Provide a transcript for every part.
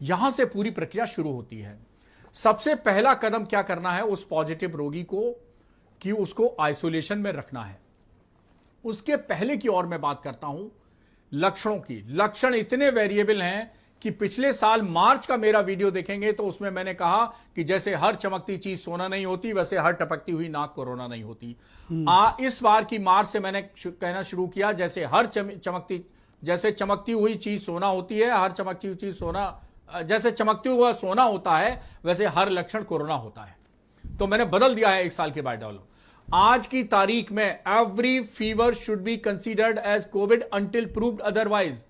यहां से पूरी प्रक्रिया शुरू होती है। सबसे पहला कदम क्या करना है उस पॉजिटिव रोगी को, कि उसको आइसोलेशन में रखना है। उसके पहले की ओर मैं बात करता हूं लक्षणों की। लक्षण इतने वेरिएबल हैं कि पिछले साल मार्च का मेरा वीडियो देखेंगे तो उसमें मैंने कहा कि जैसे हर चमकती चीज सोना नहीं होती, वैसे हर टपकती हुई नाक कोरोना नहीं होती। इस बार की मार्च से मैंने कहना शुरू किया जैसे हर चमकती हुई चीज सोना होती है, हर चमकती हुई चीज सोना, जैसे चमकती हुआ सोना होता है, वैसे हर लक्षण कोरोना होता है। तो मैंने बदल दिया है 1 साल के बाद डालो। आज की तारीख में every fever should be considered as COVID until proved otherwise.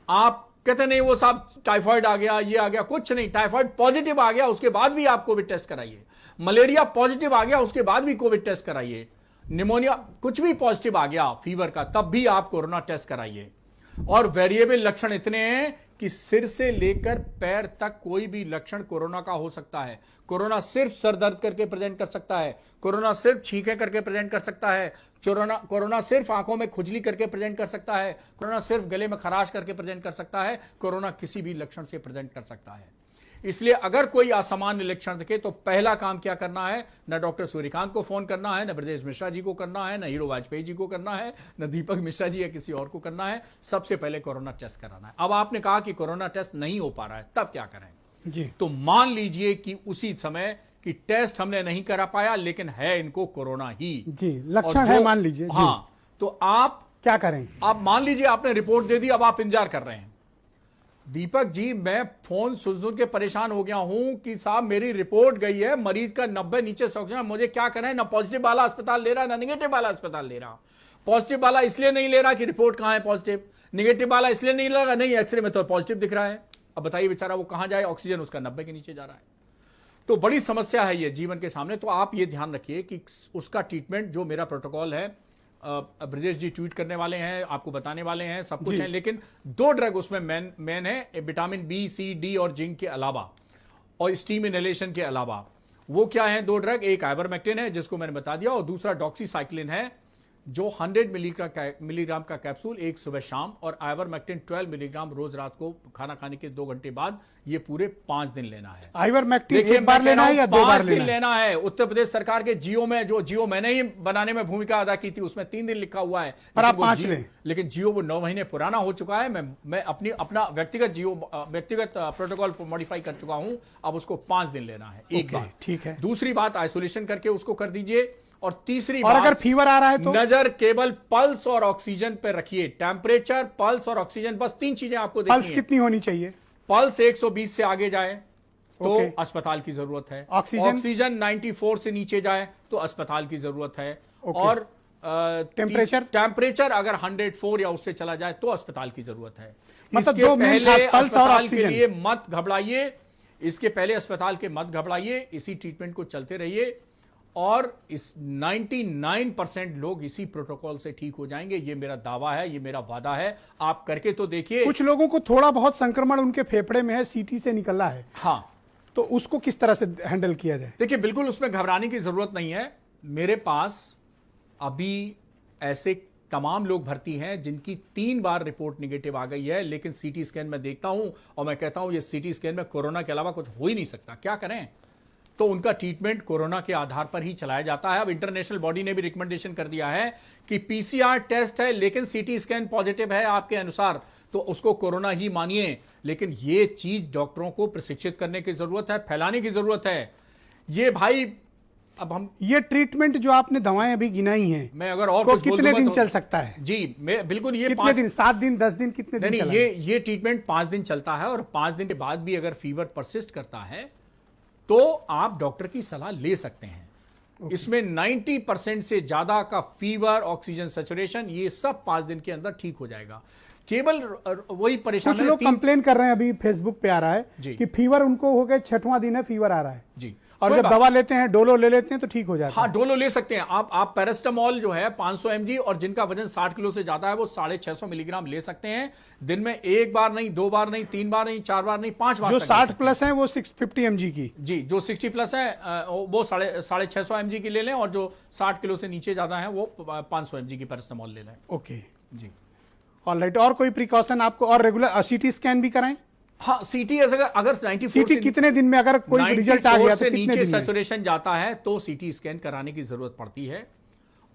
आप कहते नहीं वो साहब टाइफाइड आ गया, ये आ गया, कुछ नहीं। टाइफाइड पॉजिटिव आ गया उसके बाद भी आप कोविड टेस्ट कराइए। मलेरिया पॉजिटिव आ गया उसके बाद भी कोविड टेस्ट कराइए। निमोनिया कुछ भी पॉजिटिव आ गया फीवर का, तब भी आप कोरोना टेस्ट कराइए। और वेरिएबल लक्षण इतने हैं कि सिर से लेकर पैर तक कोई भी लक्षण कोरोना का हो सकता है। कोरोना सिर्फ सर दर्द करके प्रेजेंट कर सकता है, कोरोना सिर्फ छींके करके प्रेजेंट कर सकता है, कोरोना सिर्फ आंखों में खुजली करके प्रेजेंट कर सकता है, कोरोना सिर्फ गले में खराश करके प्रेजेंट कर सकता है, कोरोना किसी भी लक्षण से प्रेजेंट कर सकता है। इसलिए अगर कोई असामान्य लक्षण दिखे तो पहला काम क्या करना है, न डॉक्टर सूर्यकांत को फोन करना है, न ब्रजेश मिश्रा जी को करना है, न हीरो वाजपेयी जी को करना है, न दीपक मिश्रा जी या किसी और को करना है। सबसे पहले कोरोना टेस्ट कराना है। अब आपने कहा कि कोरोना टेस्ट नहीं हो पा रहा है, तब क्या करें जी। तो मान लीजिए कि उसी समय कि टेस्ट हमने नहीं करा पाया लेकिन है इनको कोरोना ही जी, लक्षण है मान लीजिए। हाँ, तो आप क्या करें? आप मान लीजिए आपने रिपोर्ट दे दी, अब आप इंतजार कर रहे हैं। दीपक जी मैं फोन सुन के परेशान हो गया हूं कि साहब मेरी रिपोर्ट गई है, मरीज का 90 नीचे से ऑक्सीजन, मुझे क्या करना है? ना पॉजिटिव वाला अस्पताल ले रहा है, ना निगेटिव वाला अस्पताल ले रहा। पॉजिटिव वाला इसलिए नहीं ले रहा कि रिपोर्ट कहां है पॉजिटिव, निगेटिव वाला इसलिए नहीं ले रहा, नहीं एक्सरे में तो पॉजिटिव दिख रहा है। अब बताइए बेचारा वो कहां जाए, ऑक्सीजन उसका 90 के नीचे जा रहा है। तो बड़ी समस्या है ये जीवन के सामने। तो आप ये ध्यान रखिए कि उसका ट्रीटमेंट जो मेरा प्रोटोकॉल है, ब्रजेश जी ट्वीट करने वाले हैं, आपको बताने वाले हैं, सब कुछ है, लेकिन 2 ड्रग उसमें मेन है, विटामिन बी, सी, डी और जिंक के अलावा और स्टीम इनहेलेशन के अलावा। वो क्या है 2 ड्रग? एक आइवरमेक्टिन है जिसको मैंने बता दिया, और दूसरा डॉक्सीसाइक्लिन है जो 100 मिलीग्राम का कैप्सूल एक सुबह शाम, और आइवरमेक्टिन 12 मिलीग्राम रोज रात को खाना खाने के 2 घंटे बाद। ये पूरे 5 दिन लेना है। आइवरमेक्टिन एक बार लेना है या 2 बार लेना है? उत्तर प्रदेश सरकार के जियो में, जो जियो मैंने ही बनाने में भूमिका अदा की थी, उसमें 3 दिन लिखा हुआ है, पर आप 5 लें। लेकिन जियो वो 9 महीने पुराना हो चुका है। मैं अपना व्यक्तिगत प्रोटोकॉल मॉडिफाई कर चुका हूं। अब उसको 5 दिन लेना है, एक बार। ठीक है। दूसरी बात, आइसोलेशन करके उसको कर दीजिए। और तीसरी और बात, अगर फीवर आ रहा है तो नजर केवल पल्स और ऑक्सीजन पे रखिए। टेम्परेचर, पल्स और ऑक्सीजन, बस 3 चीजें आपको देखनी है। पल्स कितनी होनी चाहिए? पल्स 120 से आगे जाए तो अस्पताल की जरूरत है। ऑक्सीजन 94 से नीचे जाए तो अस्पताल की जरूरत है। और टेम्परेचर अगर 104 या उससे चला जाए तो अस्पताल की जरूरत है। मतलब इसके 2 मेन पहले पल्स और अस्पताल ऑक्सीजन के लिए मत घबराइए। इसके पहले अस्पताल के मत घबराइए, इसी ट्रीटमेंट को चलते रहिए और इस 99% लोग इसी प्रोटोकॉल से ठीक हो जाएंगे। ये मेरा दावा है, ये मेरा वादा है। आप करके तो देखिए। कुछ लोगों को थोड़ा बहुत संक्रमण उनके फेफड़े में है, सीटी से निकल रहा है। हाँ, तो उसको किस तरह से हैंडल किया जाए? देखिए बिल्कुल उसमें घबराने की जरूरत नहीं है। मेरे पास अभी ऐसे तमाम लोग भर्ती हैं जिनकी 3 बार रिपोर्ट निगेटिव आ गई है, लेकिन सीटी स्कैन में देखता हूं और मैं कहता हूं ये सीटी स्कैन में कोरोना के अलावा कुछ हो ही नहीं सकता, क्या करें? तो उनका ट्रीटमेंट कोरोना के आधार पर ही चलाया जाता है। अब इंटरनेशनल बॉडी ने भी रिकमेंडेशन कर दिया है कि पीसीआर टेस्ट है लेकिन सीटी स्कैन पॉजिटिव है आपके अनुसार, तो उसको कोरोना ही मानिए। लेकिन ये चीज डॉक्टरों को प्रशिक्षित करने की जरूरत है, फैलाने की जरूरत है। ये भाई अब हम ये ट्रीटमेंट जो आपने दवाएं अभी गिनाई हैं, मैं अगर और कुछ कितने दिन चल सकता है? जी मैं बिल्कुल, ये कितने दिन, 7 दिन, 10 दिन, कितने दिन? नहीं, ये ट्रीटमेंट 5 दिन चलता है और 5 दिन के बाद भी अगर फीवर परसिस्ट करता है तो आप डॉक्टर की सलाह ले सकते हैं। इसमें 90% से ज्यादा का फीवर, ऑक्सीजन सैचुरेशन, ये सब 5 दिन के अंदर ठीक हो जाएगा। केवल वही परेशानी, कुछ लोग कंप्लेन कर रहे हैं, अभी फेसबुक पे आ रहा है कि फीवर उनको हो गए, 6वां दिन है, फीवर आ रहा है जी, और जब दवा लेते हैं, डोलो ले लेते हैं तो ठीक हो जाता है। हाँ, डोलो ले सकते हैं आप पैरास्टामोल जो है 500 mg, और जिनका वजन 60 किलो से ज्यादा है वो 650 मिलीग्राम ले सकते हैं दिन में। 1 बार नहीं, 2 बार नहीं, 3 बार नहीं, 4 बार नहीं, 5 बार। जो 60 प्लस है वो 650 mg की, जी, जो 60 प्लस है वो 650 mg की ले लें, और जो 60 किलो से नीचे ज्यादा है वो 500 mg की पैरास्टामोल ले लें। ओके जी, ऑलराइट। और कोई प्रिकॉशन आपको? और रेगुलर सीटी स्कैन भी कराएं? हाँ, सीटी अगर 94 सीटी से कितने दिन में अगर कोई रिजल्ट आ गया तो से कितने नीचे दिन में? सैचुरेशन जाता है तो सीटी स्कैन कराने की जरूरत पड़ती है।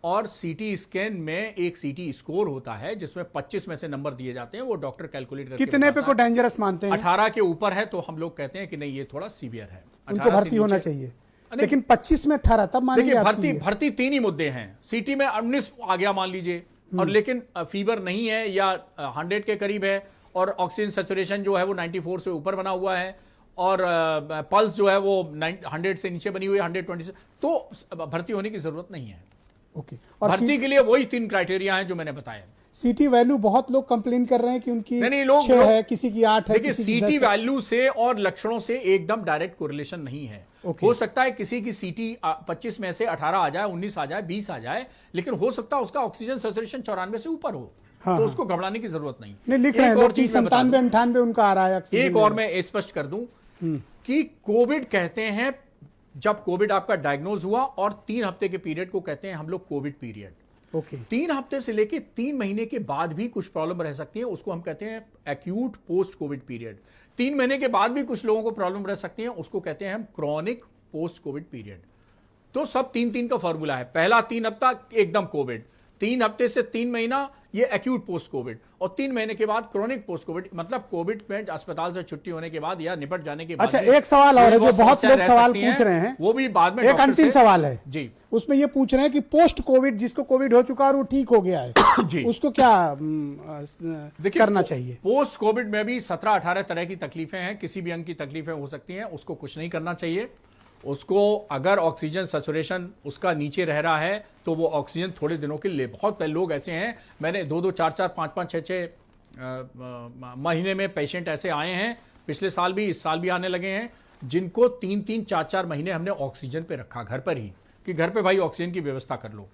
और सीटी स्कैन में एक सीटी स्कोर होता है जिसमें 25 में से नंबर दिए जाते हैं, वो डॉक्टर कैलकुलेट करके कितने पे बताता को है। डेंजरस मानते हैं? 18 के ऊपर है तो हम लोग कहते हैं कि नहीं ये थोड़ा सीवियर है, उनको 18 से भर्ती होना नीचे- चाहिए, लेकिन 25 में 18 तब मानेंगे देखिए आप भर्ती सीवियर? भर्ती 3 ही मुद्दे हैं। सीटी में 19 आ गया मान लीजिए, और लेकिन फीवर नहीं है या 100 के करीब है और ऑक्सीजन सैचुरेशन जो है वो 94 से ऊपर बना हुआ है और पल्स जो है वो 100 से नीचे बनी हुई है, 120 से, तो भर्ती होने की जरूरत नहीं है। ओके। और भर्ती के लिए वही 3 क्राइटेरिया हैं जो मैंने बताया। सीटी वैल्यू बहुत लोग कंप्लेन कर रहे हैं कि उनकी नहीं, लोग 6 है, किसी की 8 है, देखिए किसी की सीटी 10 है। वैल्यू से और लक्षणों से एकदम डायरेक्ट कोरिलेशन नहीं है। ओके। हो सकता है किसी की सीटी 25 में से 18 आ जाए, 19 आ जाए, 20 आ जाए, लेकिन हो सकता है उसका ऑक्सीजन सैचुरेशन 94 से ऊपर हो। हाँ, तो उसको घबराने की जरूरत नहीं। नहीं लिख रहे हैं एक लोग और कि चीज मैं बता 97 दूं। 98 उनका आ रहा है ऑक्सीजन एक और मैं स्पष्ट कर दूं कि कोविड कहते हैं, जब कोविड आपका डायग्नोज हुआ और 3 हफ्ते के पीरियड को कहते हैं हम लोग कोविड पीरियड। ओके। 3 हफ्ते से लेके 3 महीने के बाद भी कुछ प्रॉब्लम रह सकती है, उसको हम कहते हैं एक्यूट पोस्ट कोविड पीरियड। 3 महीने के बाद भी कुछ लोगों को प्रॉब्लम रह सकती है, उसको कहते हैं हम क्रॉनिक पोस्ट कोविड पीरियड। तो सब 3-3 का फॉर्मूला है। पहला 3 हफ्ता एकदम कोविड, 3 हफ्ते से 3 महीना ये एक्यूट पोस्ट कोविड, और 3 महीने के बाद क्रॉनिक पोस्ट कोविड, मतलब कोविड में अस्पताल से छुट्टी होने के बाद या निपट जाने के बाद। अच्छा, एक सवाल और है जो बहुत लोग सवाल पूछ रहे हैं, वो भी बाद में एक अंतिम सवाल है जी। उसमें ये पूछ रहे हैं कि पोस्ट कोविड, जिसको कोविड हो चुका और वो ठीक हो गया है जी। उसको क्या करना चाहिए? पोस्ट कोविड में भी 17-18 तरह की तकलीफें हैं, किसी भी अंग की तकलीफें हो सकती हैं, उसको कुछ नहीं करना चाहिए। उसको अगर ऑक्सीजन सैचुरेशन उसका नीचे रह रहा है तो वो ऑक्सीजन थोड़े दिनों के लिए, बहुत लोग ऐसे हैं, मैंने 2-2, 4-4, 5-5, 6-6 महीने में पेशेंट ऐसे आए हैं, पिछले साल भी, इस साल भी आने लगे हैं, जिनको 3-3, 4-4 महीने हमने ऑक्सीजन पे रखा घर पर ही, कि घर पे भाई ऑक्सीजन की व्यवस्था कर लो।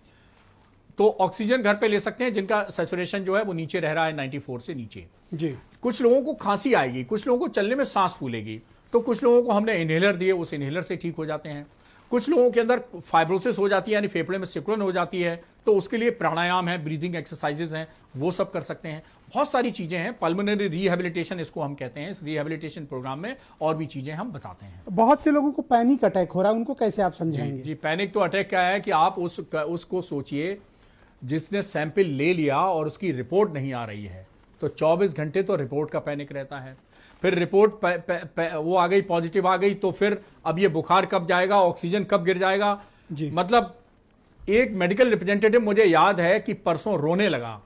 तो ऑक्सीजन घर पे ले सकते हैं जिनका सैचुरेशन जो है वो नीचे रह रहा है 94 से नीचे। जी। कुछ लोगों को खांसी आएगी, कुछ लोगों को चलने में सांस फूलेगी, तो कुछ लोगों को हमने इनहेलर दिए, उस इनहेलर से ठीक हो जाते हैं। कुछ लोगों के अंदर फाइब्रोसिस हो जाती है, यानी फेफड़े में सिकुड़न हो जाती है, तो उसके लिए प्राणायाम है, ब्रीदिंग एक्सरसाइजेज हैं, वो सब कर सकते हैं। बहुत सारी चीजें हैं, पल्मोनरी रिहेबिलिटेशन इसको हम कहते हैं। इस रिहेबिलिटेशन प्रोग्राम में और भी चीजें हम बताते हैं। बहुत से लोगों को पैनिक अटैक हो रहा है, उनको कैसे आप समझाएंगे? जी, पैनिक तो अटैक क्या है कि आप उसको सोचिए, जिसने सैंपल ले लिया और उसकी रिपोर्ट नहीं आ रही है, तो 24 घंटे तो रिपोर्ट का पैनिक रहता है। फिर रिपोर्ट वो आ गई, पॉजिटिव आ गई, तो फिर अब ये बुखार कब जाएगा, ऑक्सीजन कब गिर जाएगा। जी। मतलब एक मेडिकल रिप्रेजेंटेटिव मुझे याद है कि परसों रोने लगा,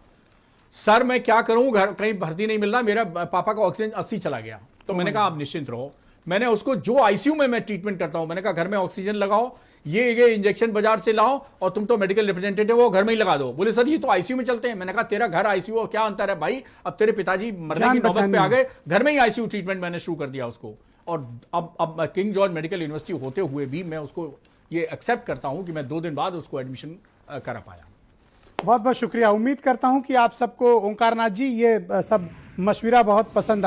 सर मैं क्या करूं, घर कहीं भर्ती नहीं मिल रहा, मेरा पापा का ऑक्सीजन 80 चला गया। तो मैंने कहा आप निश्चिंत रहो, मैंने उसको, जो आईसीयू में मैं ट्रीटमेंट करता हूं, मैंने कहा घर में ऑक्सीजन लगाओ, ये इंजेक्शन बाजार से लाओ, और तुम तो मेडिकल रिप्रेजेंटेटिव हो, घर में ही लगा दो। बोले सर ये तो आईसीयू में चलते हैं। मैंने कहा तेरा घर आईसीयू हो, क्या अंतर है भाई, अब तेरे पिताजी मरने की नौबत पे आ गए, घर में ही आईसीयू ट्रीटमेंट मैंने शुरू कर दिया उसको। और अब किंग जॉर्ज मेडिकल यूनिवर्सिटी होते हुए भी मैं उसको ये एक्सेप्ट करता हूं कि मैं 2 दिन बाद उसको एडमिशन करा पाया। बहुत बहुत शुक्रिया। उम्मीद करता हूं कि आप सबको, ओंकारनाथ जी, ये सब मशविरा बहुत पसंद आया।